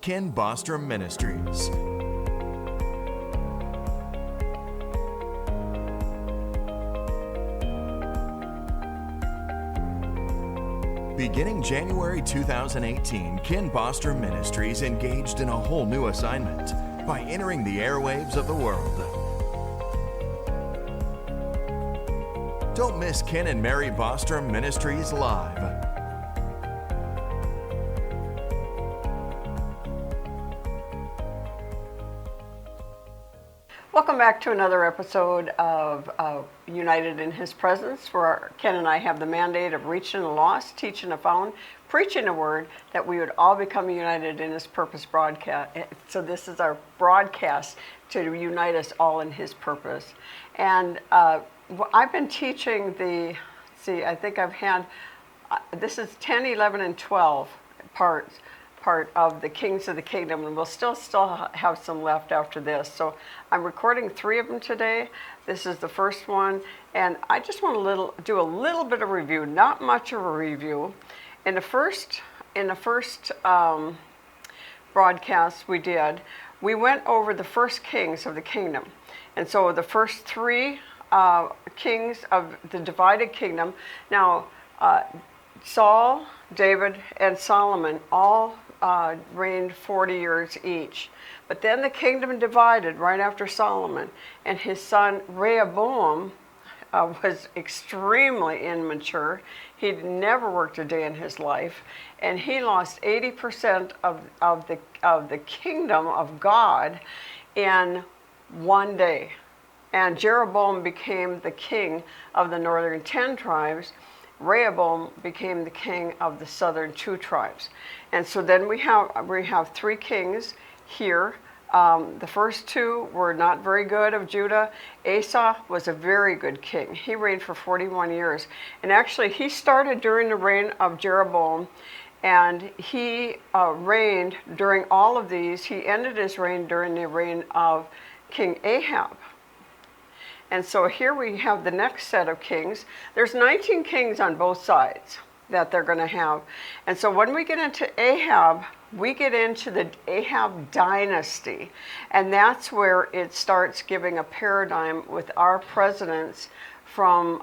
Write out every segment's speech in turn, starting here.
Bostrom Ministries. Beginning January 2018, Bostrom Ministries engaged in a whole new assignment by entering the airwaves of the world. Don't miss Ken and Mary Bostrom Ministries live. Welcome back to another episode of United in His Presence, where Ken and I have the mandate of reaching the lost, teaching the found, preaching the word, that we would all become united in His purpose broadcast. So this is our broadcast to unite us all in His purpose. And I've been teaching I think I've had, this is 10, 11, and 12 part of the Kings of the Kingdom, and we'll still have some left after this. So I'm recording 3 of them today. This is the first one, and I just want to do a little bit of review, not much of a review. In the first broadcast we went over the first kings of the kingdom, and so the first 3 kings of the divided kingdom. Now, Saul, David, and Solomon all reigned 40 years each. But then the kingdom divided right after Solomon, and his son Rehoboam was extremely immature. He'd never worked a day in his life, and he lost 80% of the kingdom of God in one day. And Jeroboam became the king of the northern 10 tribes. Rehoboam became the king of the southern 2 tribes. And so then we have 3 kings here. The first 2 were not very good of Judah. Asa was a very good king. He reigned for 41 years. And actually, he started during the reign of Jeroboam, and he reigned during all of these. He ended his reign during the reign of King Ahab. And so here we have the next set of kings. There's 19 kings on both sides that they're going to have. And so when we get into Ahab, we get into the Ahab dynasty. And that's where it starts giving a paradigm with our presidents from,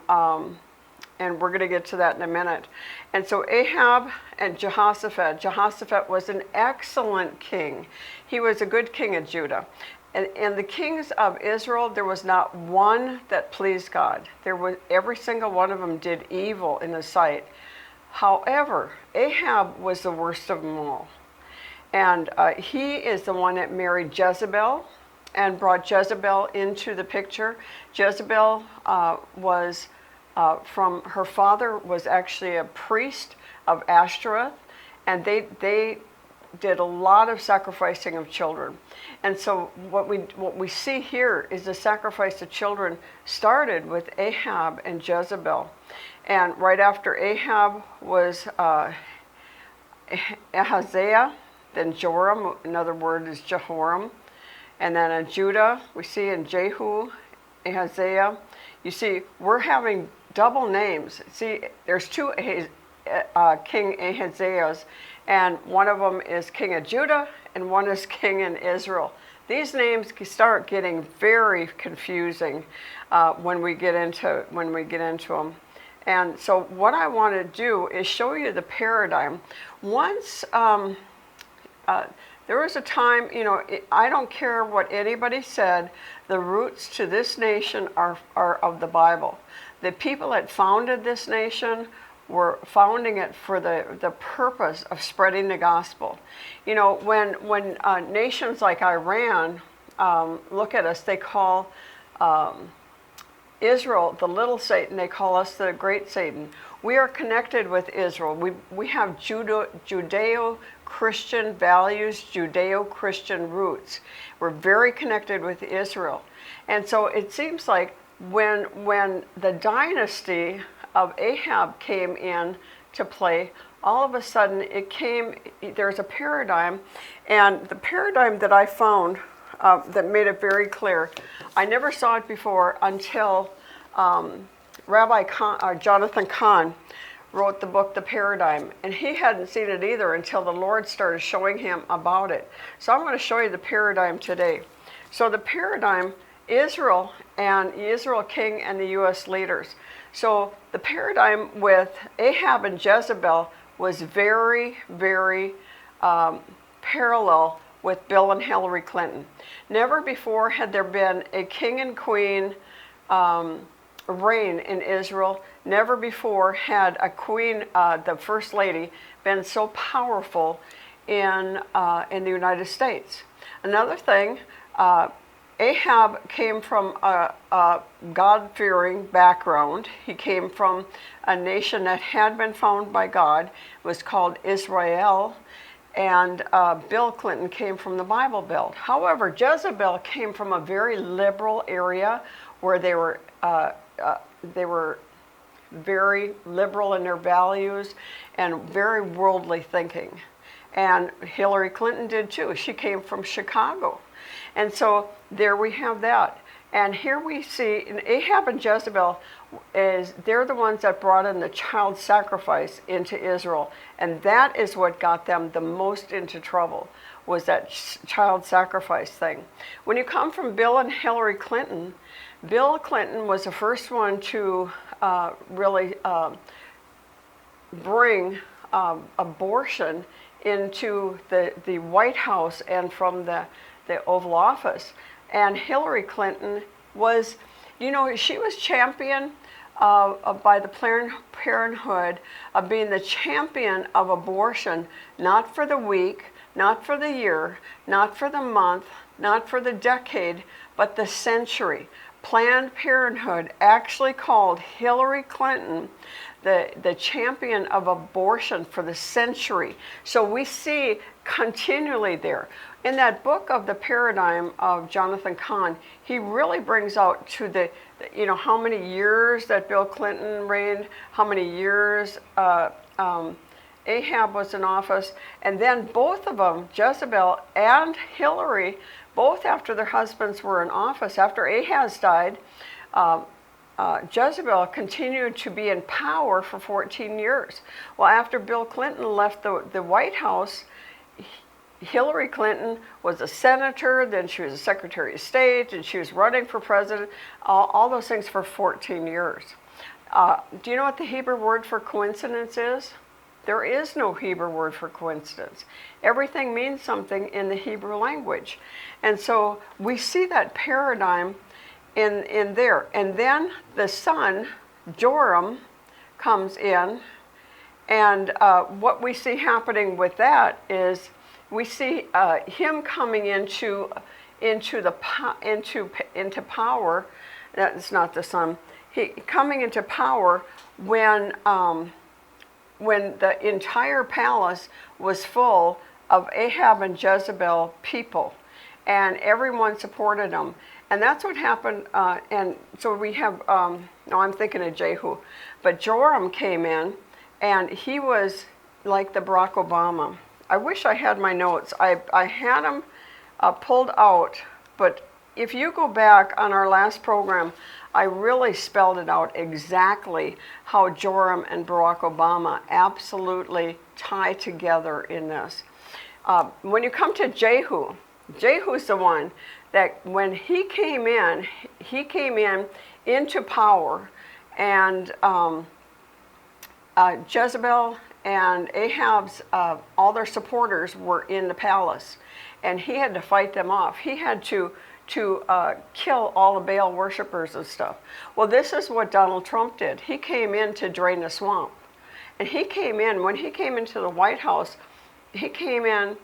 and we're going to get to that in a minute. And so Ahab and Jehoshaphat was an excellent king. He was a good king of Judah. And the kings of Israel, there was not one that pleased God. Every single one of them did evil in His sight. However, Ahab was the worst of them all. And he is the one that married Jezebel and brought Jezebel into the picture. Jezebel was from her father was actually a priest of Ashtoreth, and they did a lot of sacrificing of children. And so what we see here is the sacrifice of children started with Ahab and Jezebel. And right after Ahab was Ahaziah, then Joram, another word is Jehoram. And then in Judah, we see in Jehu, Ahaziah. You see, we're having double names. See, there's 2 King Ahaziahs, and one of them is king of Judah and one is king in Israel. These names start getting very confusing when we get into them. And so what I want to do is show you the paradigm. Once there was a time, I don't care what anybody said, the roots to this nation are of the Bible. The people that founded this nation were founding it for the purpose of spreading the gospel. When nations like Iran look at us, they call Israel the little Satan, they call us the great Satan. We are connected with Israel. We have Judeo-Christian values, Judeo-Christian roots. We're very connected with Israel. And so it seems like when the dynasty of Ahab came in to play, all of a sudden there's a paradigm, and the paradigm that I found that made it very clear, I never saw it before until Rabbi Jonathan Cahn wrote the book The Paradigm, and he hadn't seen it either until the Lord started showing him about it. So I'm going to show you the paradigm today. So the paradigm, Israel and Israel king and the U.S. leaders. So the paradigm with Ahab and Jezebel was very, very parallel with Bill and Hillary Clinton. Never before had there been a king and queen reign in Israel. Never before had a queen, the first lady, been so powerful in the United States. Another thing, Ahab came from a God-fearing background. He came from a nation that had been founded by God. It was called Israel. And Bill Clinton came from the Bible Belt. However, Jezebel came from a very liberal area where they were very liberal in their values and very worldly thinking. And Hillary Clinton did too. She came from Chicago. And so there we have that. And here we see Ahab and Jezebel, they're the ones that brought in the child sacrifice into Israel. And that is what got them the most into trouble, was that child sacrifice thing. When you come from Bill and Hillary Clinton, Bill Clinton was the first one to really bring abortion into the White House and from the Oval Office. And Hillary Clinton was, she was championed by the Planned Parenthood of being the champion of abortion, not for the week, not for the year, not for the month, not for the decade, but the century. Planned Parenthood actually called Hillary Clinton the champion of abortion for the century. So we see continually there. In that book of The Paradigm of Jonathan Cahn, he really brings out to how many years that Bill Clinton reigned, how many years Ahab was in office, and then both of them, Jezebel and Hillary, both after their husbands were in office, after Ahaz died, Jezebel continued to be in power for 14 years. Well, after Bill Clinton left the White House, Hillary Clinton was a senator, then she was a Secretary of State, and she was running for president, all those things for 14 years. Do you know what the Hebrew word for coincidence is? There is no Hebrew word for coincidence. Everything means something in the Hebrew language. And so we see that paradigm in there. And then the son, Joram, comes in, and what we see happening with that is we see him coming into power. That's not the son. He coming into power when the entire palace was full of Ahab and Jezebel people, and everyone supported him. And that's what happened. And so we have, I'm thinking of Jehu, but Joram came in, and he was like the Barack Obama. I wish I had my notes. I had them pulled out, but if you go back on our last program, I really spelled it out exactly how Joram and Barack Obama absolutely tie together in this. When you come to Jehu, Jehu's the one that when he came in into power, and Jezebel and Ahab's, all their supporters were in the palace, and he had to fight them off. He had to kill all the Baal worshipers and stuff. Well, this is what Donald Trump did. He came in to drain the swamp. And he came in, when he came into the White House, he came in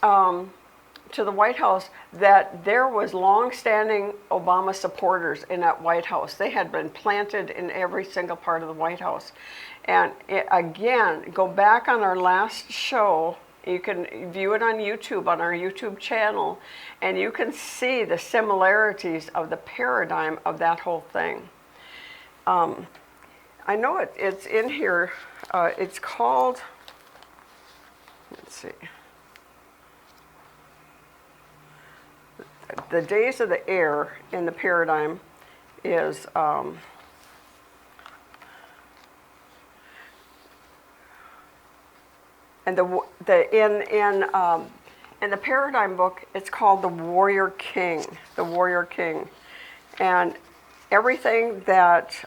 to the White House that there was long-standing Obama supporters in that White House. They had been planted in every single part of the White House. And again, go back on our last show. You can view it on YouTube, on our YouTube channel, and you can see the similarities of the paradigm of that whole thing. I know it's in here. It's called, let's see, the days of the heir in the paradigm is And in the paradigm book, it's called the Warrior King. The Warrior King, and everything that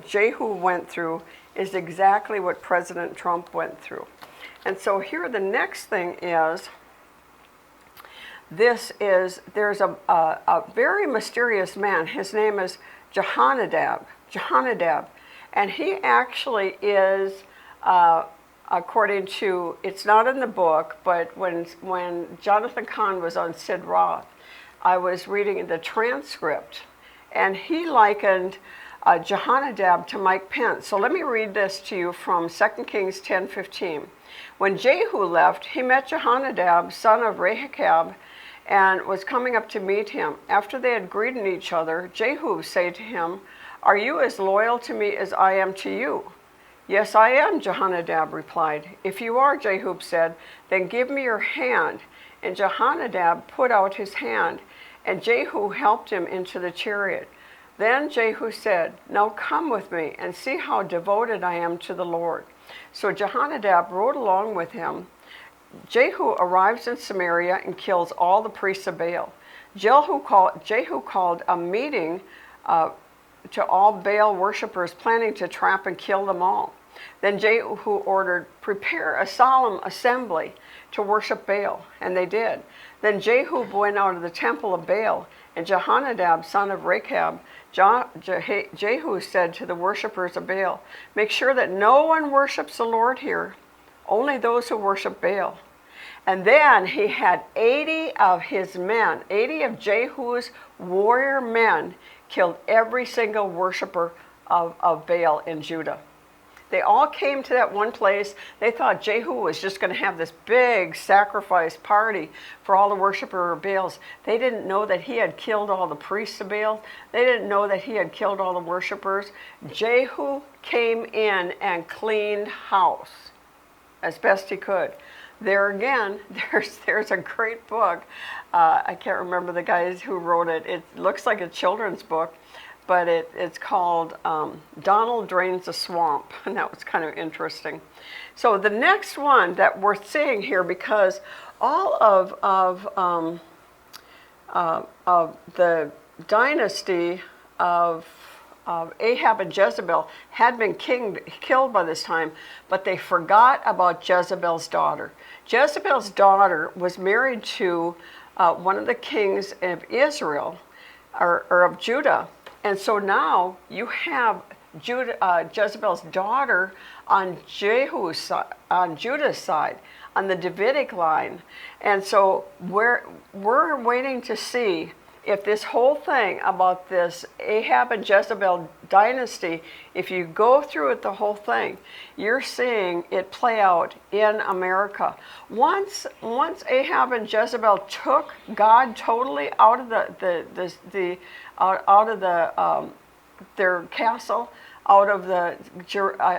Jehu went through is exactly what President Trump went through. And so here the next thing is, there's a very mysterious man. His name is JEHOASH, and he actually is, according to, it's not in the book, but when Jonathan Cahn was on Sid Roth, I was reading the transcript, and he likened JEHOASH to Mike Pence. So let me read this to you from 2 Kings 10:15. When Jehu left, he met JEHOASH, son of Rehekab, and was coming up to meet him. After they had greeted each other, Jehu said to him, "Are you as loyal to me as I am to you?" "Yes, I am," JEHOASH replied. "If you are," Jehu said, "then give me your hand." And JEHOASH put out his hand, and Jehu helped him into the chariot. Then Jehu said, "Now come with me and see how devoted I am to the Lord." So JEHOASH rode along with him. Jehu arrives in Samaria and kills all the priests of Baal. Jehu called a meeting to all Baal worshippers, planning to trap and kill them all. Then Jehu ordered, "Prepare a solemn assembly to worship Baal," and they did. Then Jehu went out of the temple of Baal, and JEHOASH, son of Rechab, Jehu said to the worshippers of Baal, "Make sure that no one worships the Lord here, only those who worship Baal." And then he had 80 of his men, 80 of Jehu's warrior men, killed every single worshiper of Baal in Judah. They all came to that one place. They thought Jehu was just going to have this big sacrifice party for all the worshippers of Baals. They didn't know that he had killed all the priests of Baal. They didn't know that he had killed all the worshippers. Jehu came in and cleaned house as best he could. There again, there's a great book. I can't remember the guys who wrote it. It looks like a children's book, but it's called Donald Drains the Swamp, and that was kind of interesting. So the next one that we're seeing here, because all of the dynasty of Ahab and Jezebel had been killed by this time, but they forgot about Jezebel's daughter. Jezebel's daughter was married to one of the kings of Israel, or of Judah. And so now you have Jezebel's daughter on Judah's side, on the Davidic line. And so we're waiting to see if this whole thing about this Ahab and Jezebel dynasty, if you go through it, the whole thing, you're seeing it play out in America. Once Ahab and Jezebel took God totally out of their castle, out of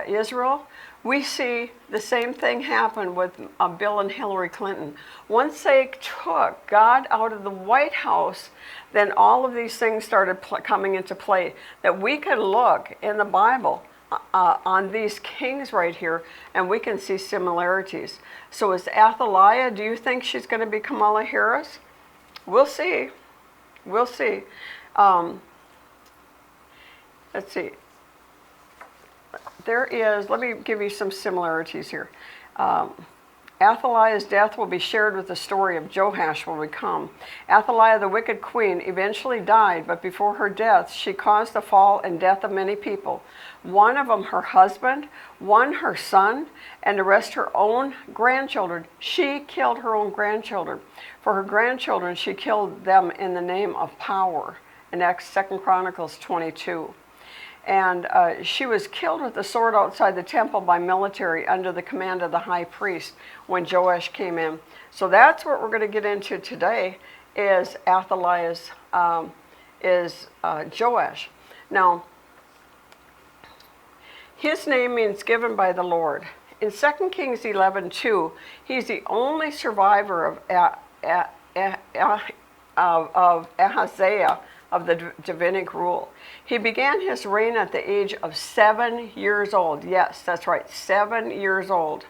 Israel, we see the same thing happen with Bill and Hillary Clinton. Once they took God out of the White House, then all of these things started coming into play. That we can look in the Bible on these kings right here, and we can see similarities. So is Athaliah, do you think she's going to be Kamala Harris? We'll see. We'll see. Let's see. There is, let me give you some similarities here. Athaliah's death will be shared with the story of JOASH when we come. Athaliah, the wicked queen, eventually died, but before her death, she caused the fall and death of many people. One of them her husband, one her son, and the rest her own grandchildren. She killed her own grandchildren. For her grandchildren, she killed them in the name of power. In 2 Chronicles 22. And she was killed with the sword outside the temple by military under the command of the high priest when JOASH came in. So that's what we're going to get into today, is Athaliah's, JOASH. Now, his name means given by the Lord. In 2 Kings 11:2, he's the only survivor of Ahaziah, of the Davidic rule. He began his reign at the age of 7 years old. Yes, that's right, 7 years old.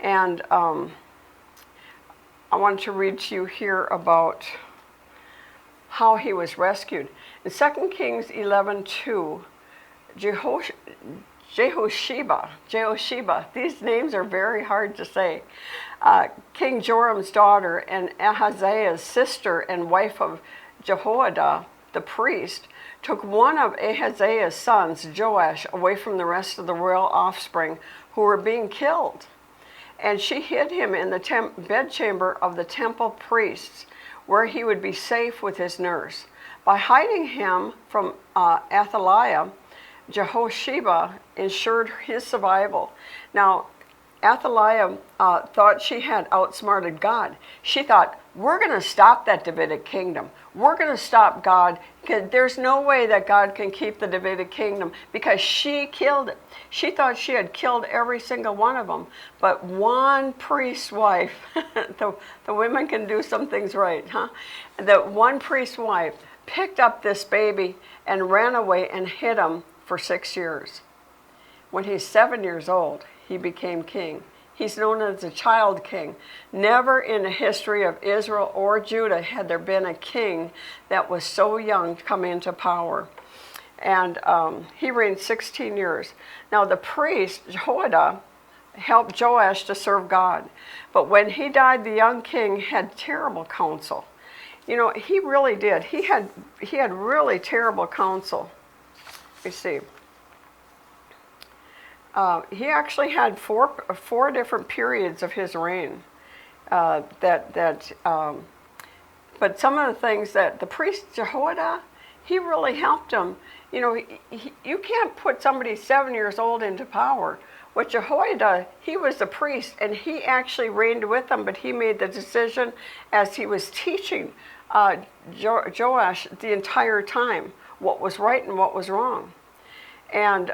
And I want to read to you here about how he was rescued. In 2 Kings 11:2, Jehosheba, these names are very hard to say. King Joram's daughter and Ahaziah's sister and wife of Jehoiada, the priest, took one of Ahaziah's sons, JOASH, away from the rest of the royal offspring who were being killed. And she hid him in the bedchamber of the temple priests, where he would be safe with his nurse. By hiding him from Athaliah, Jehosheba ensured his survival. Now, Athaliah thought she had outsmarted God. She thought, we're going to stop that Davidic kingdom. We're going to stop God. There's no way that God can keep the Davidic kingdom, because she killed it. She thought she had killed every single one of them. But one priest's wife, the women can do some things right, huh? The one priest's wife picked up this baby and ran away and hid him for 6 years. When he's 7 years old, he became king. He's known as the child king. Never in the history of Israel or Judah had there been a king that was so young to come into power. And he reigned 16 years. Now the priest, Jehoiada, helped Joash to serve God. But when he died, the young king had terrible counsel. You know, he really did. He had really terrible counsel. Let me see. He actually had four different periods of his reign. But some of the things that the priest Jehoiada, he really helped him. You know, you can't put somebody 7 years old into power. What Jehoiada, he was the priest, and he actually reigned with them, but he made the decision as he was teaching Joash the entire time what was right and what was wrong. And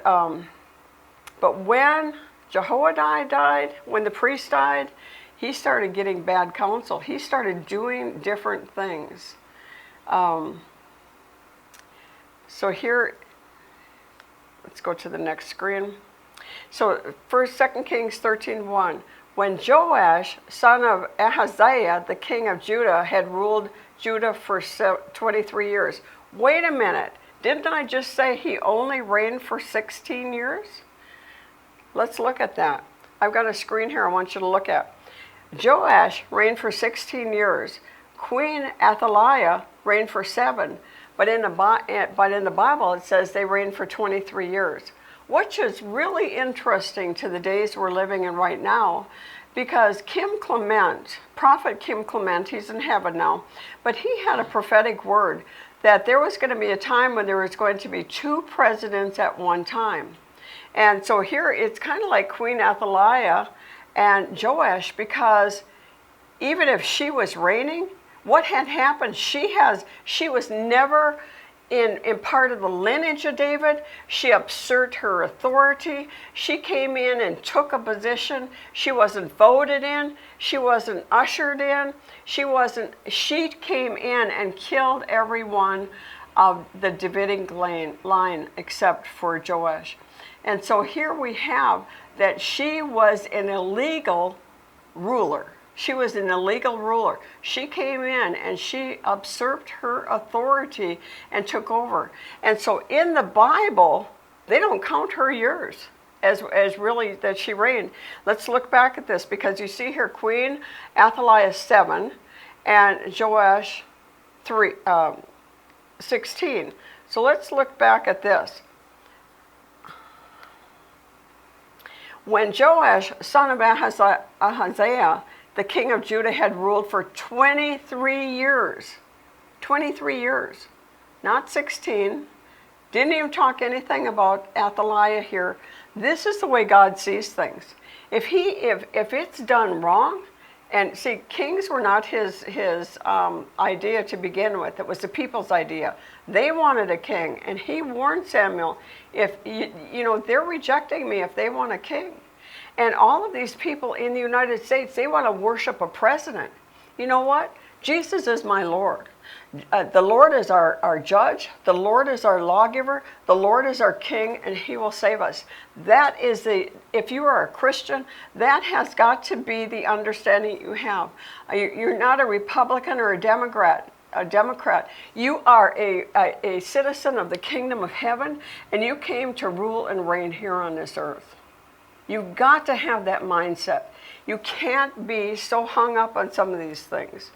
but when Jehoiada died, when the priest died, he started getting bad counsel. He started doing different things. So here, let's go to the next screen. So first, 2 Kings 13:1. When Joash, son of Ahaziah, the king of Judah, had ruled Judah for 23 years. Wait a minute. Didn't I just say he only reigned for 16 years? Let's look at that. I've got a screen here I want you to look at. Joash reigned for 16 years. Queen Athaliah reigned for 7. But in the Bible it says they reigned for 23 years. Which is really interesting to the days we're living in right now, because Kim Clement, Prophet Kim Clement, he's in heaven now, but he had a prophetic word that there was going to be a time when there was going to be 2 presidents at one time. And so here it's kind of like Queen Athaliah and Joash, because even if she was reigning, what had happened, she was never in part of the lineage of David. She usurped her authority. She came in and took a position. She wasn't voted in. She wasn't ushered in. She came in and killed everyone of the Davidic line except for Joash. And so here we have that she was an illegal ruler. She was an illegal ruler. She came in and she usurped her authority and took over. And so in the Bible, they don't count her years as really that she reigned. Let's look back at this, because you see here Queen Athaliah 7 and Joash 16. So let's look back at this. When Joash, son of Ahaziah, the king of Judah, had ruled for 23 years. 23 years. Not 16. Didn't even talk anything about Athaliah here. This is the way God sees things. If it's done wrong, and see, kings were not his idea to begin with. It was the people's idea. They wanted a king, and he warned Samuel, if they're rejecting me if they want a king. And all of these people in the United States, they want to worship a president. You know what? Jesus is my Lord. The Lord is our judge. The Lord is our lawgiver. The Lord is our king, and he will save us. That is if you are a Christian, that has got to be the understanding you have. You're not a Republican or a Democrat. You are a citizen of the kingdom of heaven, and you came to rule and reign here on this earth. You've got to have that mindset. You can't be so hung up on some of these things.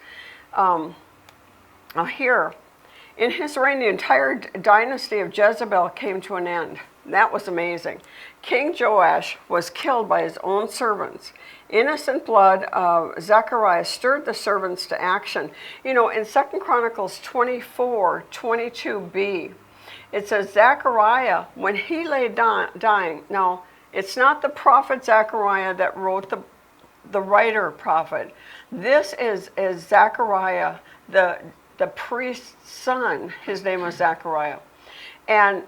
Now here, in his reign, the entire dynasty of Jezebel came to an end. That was amazing. King Joash was killed by his own servants. Innocent blood of Zechariah stirred the servants to action. You know, in 2 Chronicles 24:22b, it says Zechariah, when he lay dying, now it's not the prophet Zechariah that wrote the writer prophet. This is Zechariah, the priest's son. His name was Zechariah. And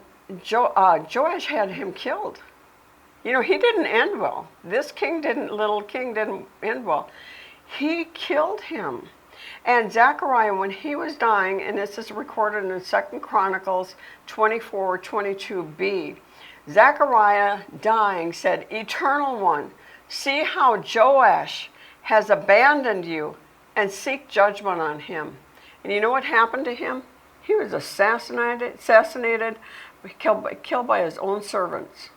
Joash had him killed. You know, he didn't end well. This little king didn't end well. He killed him. And Zechariah, when he was dying, and this is recorded in 2 Chronicles 24:22b, Zechariah dying said, "Eternal One, see how Joash has abandoned you, and seek judgment on him." And you know what happened to him? He was assassinated, killed by his own servants.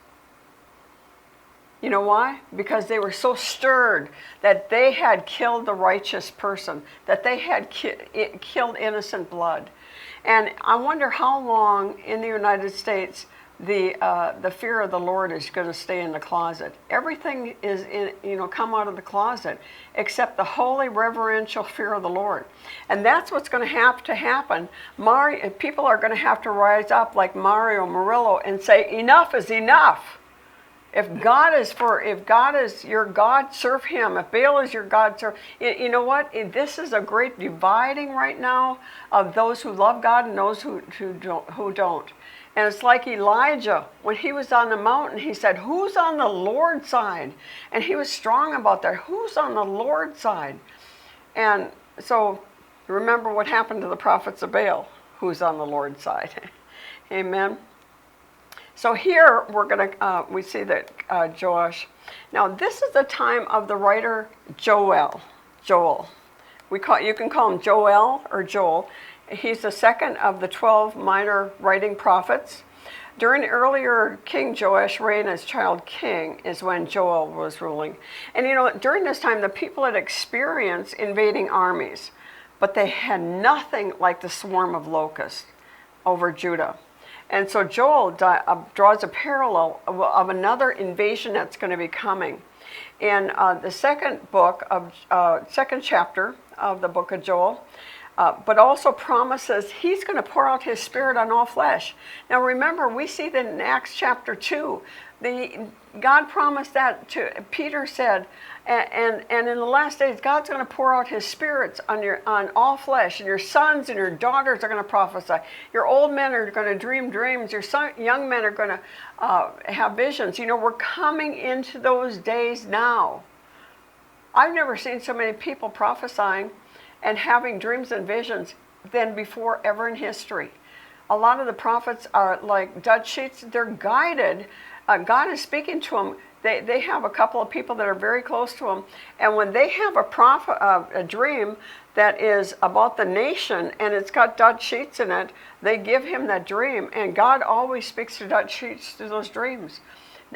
You know why? Because they were so stirred that they had killed the righteous person, that they had killed innocent blood. And I wonder how long in the United States the fear of the Lord is going to stay in the closet. Everything is come out of the closet except the holy reverential fear of the Lord. And that's what's going to have to happen. People are going to have to rise up like Mario Murillo and say, enough is enough. If God is your God, serve him. If Baal is your God, serve. You know what? This is a great dividing right now of those who love God and those who don't. And it's like Elijah, when he was on the mountain, he said, who's on the Lord's side? And he was strong about that. Who's on the Lord's side? And so remember what happened to the prophets of Baal. Who's on the Lord's side? Amen. So here we see that Joash. Now this is the time of the writer Joel. You can call him Joel or Joel. He's the second of the 12 minor writing prophets. During earlier King Joash reign as child king is when Joel was ruling. And during this time the people had experienced invading armies, but they had nothing like the swarm of locusts over Judah. And so Joel draws a parallel of another invasion that's going to be coming. In the second chapter of the book of Joel, but also promises he's going to pour out his spirit on all flesh. Now remember, we see that in Acts chapter 2, God promised that to Peter said, and in the last days, God's going to pour out his spirits on all flesh, and your sons and your daughters are going to prophesy. Your old men are going to dream dreams. Your young men are going to have visions. We're coming into those days now. I've never seen so many people prophesying and having dreams and visions than before ever in history. A lot of the prophets are like dud sheets. They're guided. God is speaking to them. They have a couple of people that are very close to them. And when they have a dream that is about the nation and it's got dud sheets in it, they give him that dream. And God always speaks to dud sheets through those dreams.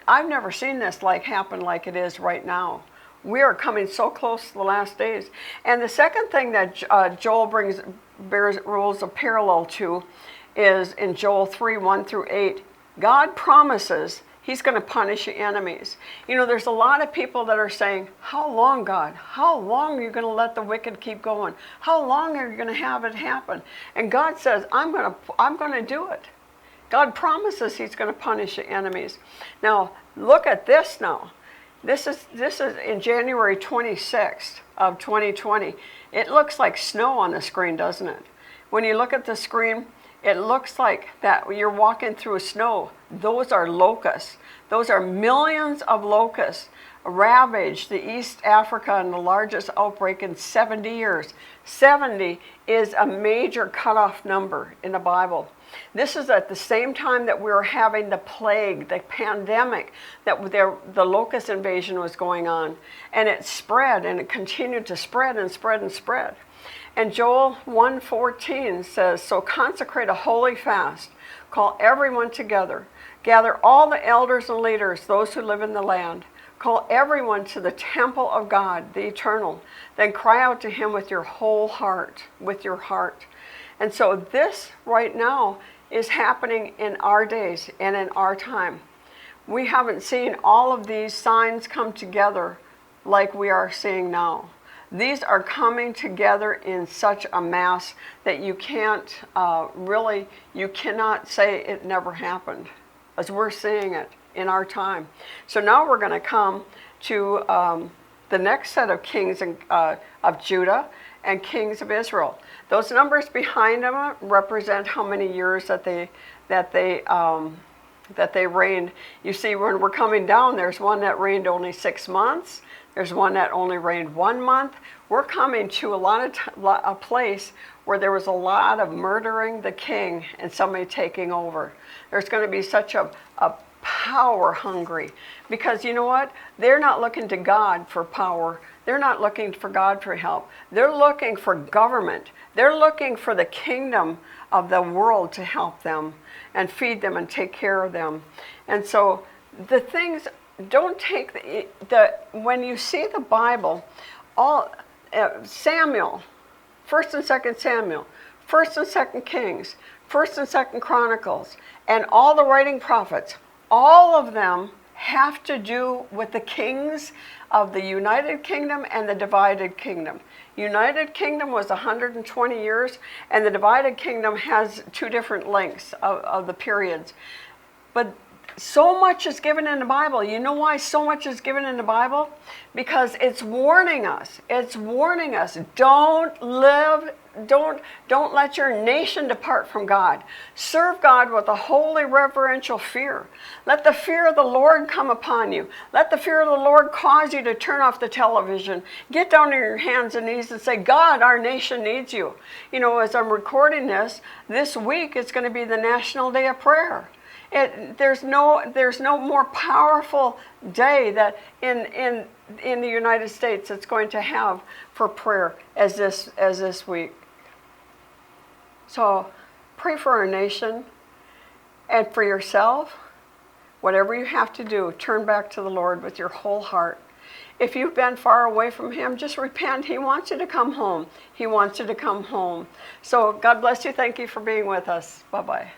I've never seen this happen like it is right now. We are coming so close to the last days. And the second thing that Joel bears rules of parallel to is in Joel 3:1-8. God promises he's going to punish your enemies. There's a lot of people that are saying, how long, God? How long are you going to let the wicked keep going? How long are you going to have it happen? And God says, I'm going to do it. God promises he's going to punish your enemies. Now, look at this now. This is in January 26th of 2020. It looks like snow on the screen, doesn't it? When you look at the screen, It looks like that you're walking through snow. Those are locusts. Those are millions of locusts ravaged the East Africa in the largest outbreak in 70 years. 70 is a major cutoff number in the Bible. This is at the same time that we were having the plague, the pandemic, that the locust invasion was going on. And it spread, and it continued to spread and spread and spread. And Joel 1:14 says, so consecrate a holy fast, call everyone together, gather all the elders and leaders, those who live in the land, call everyone to the temple of God, the eternal, then cry out to him with your whole heart, with your heart. And so this right now is happening in our days and in our time. We haven't seen all of these signs come together like we are seeing now. These are coming together in such a mass that you can't you cannot say it never happened, as we're seeing it in our time. So now we're going to come to the next set of kings of Judah and kings of Israel. Those numbers behind them represent how many years that they reigned. You see, when we're coming down, there's one that reigned only 6 months. There's one that only reigned 1 month. We're coming to a place where there was a lot of murdering the king and somebody taking over. There's going to be such a power hungry, because you know what? They're not looking to God for power. They're not looking for God for help. They're looking for government. They're looking for the kingdom of the world to help them and feed them and take care of them. And so the things, don't take when you see the Bible, all Samuel, 1st and 2nd Samuel, 1st and 2nd Kings, 1st and 2nd Chronicles, and all the writing prophets, all of them have to do with the kings of the United Kingdom and the divided kingdom. United Kingdom was 120 years, and the divided kingdom has 2 different lengths of the periods. But so much is given in the Bible. You know why so much is given in the Bible? Because it's warning us. It's warning us. Don't let your nation depart from God. Serve God with a holy reverential fear. Let the fear of the Lord come upon you. Let the fear of the Lord cause you to turn off the television. Get down on your hands and knees and say, God, our nation needs you. You know, as I'm recording this week it's going to be the National Day of Prayer. There's no more powerful day that in the United States it's going to have for prayer as this week. So pray for our nation and for yourself. Whatever you have to do, turn back to the Lord with your whole heart. If you've been far away from him, just repent. He wants you to come home. He wants you to come home. So God bless you. Thank you for being with us. Bye-bye.